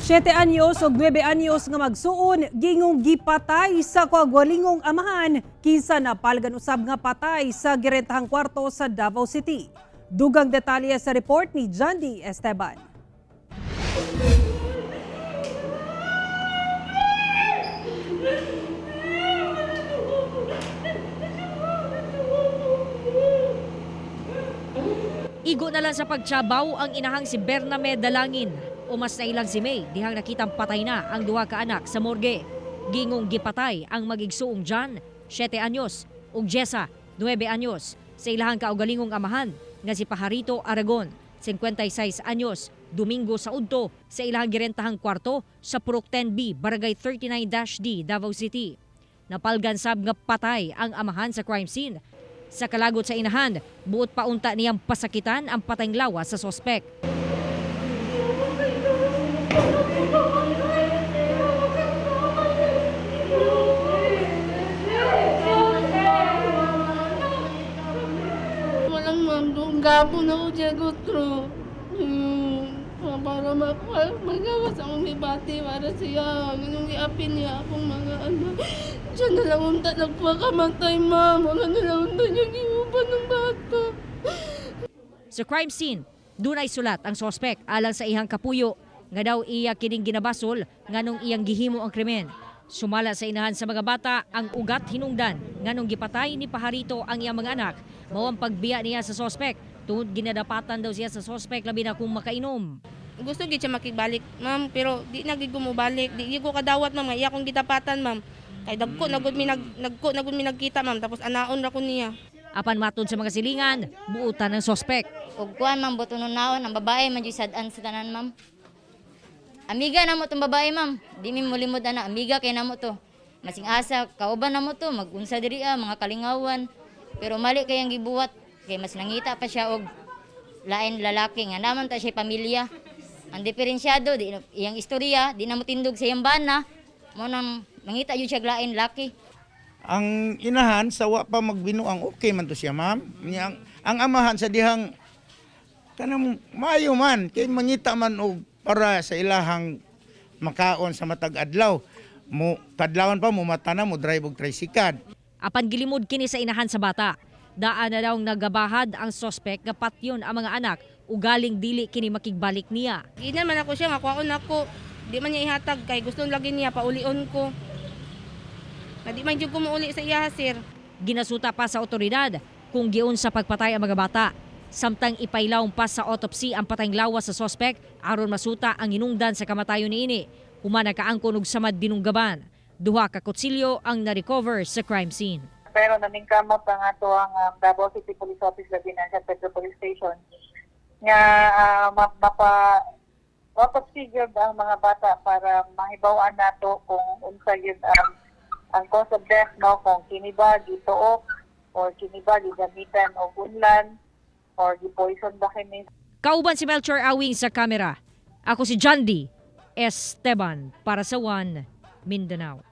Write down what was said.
7 anyos o 9 anyos nga magsuon gingong gipatay sa kagwalingong amahan kinsa napalgan usab nga patay sa girentahang kwarto sa Davao City. Dugang detalye sa report ni Jandy Esteban. Igo na lang sa pagtsabaw ang inahang si Bername Dalangin. Umas na ilang si May, dihang nakitang patay na ang duha ka anak sa morgue. Gingong gipatay ang magigsuong John, 7 anyos, ug Jessa, 9 anyos, sa ilahang kaugalingong amahan nga si Pajarito Aragon, 56 anyos, Domingo sa udto sa ilahang girentahang kwarto sa Purok 10B, Barangay 39-D, Davao City. Napalgan sab nga patay ang amahan sa crime scene. Sa kalagot sa inahan, buot paunta niyang pasakitan ang patayng lawas sa sospek. Walang ma'am, doon gapon ako dyan gutro. Para magawa sa akong ibati para siya. Ganun iapin niya akong mga ano. Diyan na lang unta nagpakamatay, ma'am. Wala na lang unta niya giuban ng bata. Sa crime scene, dunay sulat ang sospek alang sa iyang kapuyo nga daw iya kining ginabasol nganong iyang gihimo ang krimen. Sumala sa inahan sa mga bata ang ugat hinungdan nganong gipatay ni Pajarito ang iyang mga anak. Mao ang pagbiya niya sa sospek tungod ginadapatan daw siya sa sospek labi na kung makainom. Gusto gid siya makibalik, ma'am, pero di na gid ko mobalik. Di gid ko kadawat, ma'am, iya kong gitapatan, ma'am. Kay dagko na gud mi nagkita, ma'am, tapos anaon ra ko niya. Apan matod sa mga silingan, buutan ng sospek. Ug kuan ma'am buto nun naon ang babae man jud sad-an sa tanan ma'am. Amiga na mo tong babae ma'am. Di mi molimod ana amiga kay namo to. Masing asa kauban namo to magunsa diri mga kalingawan. Pero mali kay ang gibuhat kay mas nangita pa siya og lain lalaki nga naman ta siya pamilya. Ang diferensyado di iyang istorya di na mo tindog sa iyang bana. Mo nang mangita jud siya lain laki. Ang inahan sa wa pa magbinuang okay man to siya ma'am. Ang amahan sa dihang kanang maayo man kay mangita man og para sa ilahang makaon sa matag adlaw. Mo kadlawon pa mo mata na mo drive og tricycle. Apan gilimod kini sa inahan sa bata. Daan na daw nagabahad ang sospek nga patyon ang mga anak ugaling dili kini makigbalik niya. Ginan man ako siya nga kuhaon ako. Di man niya ihatag kay gusto lagi niya paulion ko. Na di man jud ko mauli sa iya, sir. Ginasuta pa sa otoridad kung giun sa pagpatay ang mga bata. Samtang ipailawong pa sa autopsy ang patayng lawas sa sospek aron masuta ang hinungdan sa kamatayon niini. Humana kaangkon og samad dinunggaban. Duha ka kutsilyo ang na-recover sa crime scene. Pero namingkamot ang ato ang Davao City Police Office labi na sa Petro Police Station nga mapag-figure ang mga bata para mahibawan nato kung unsa yun ang cause of death, no? Kung kiniba, gituok, or kiniba, gigamitan o unlan, or gipoison ba kini. Kauban si Melchor Awing sa kamera. Ako si Jandy Esteban para sa One Mindanao.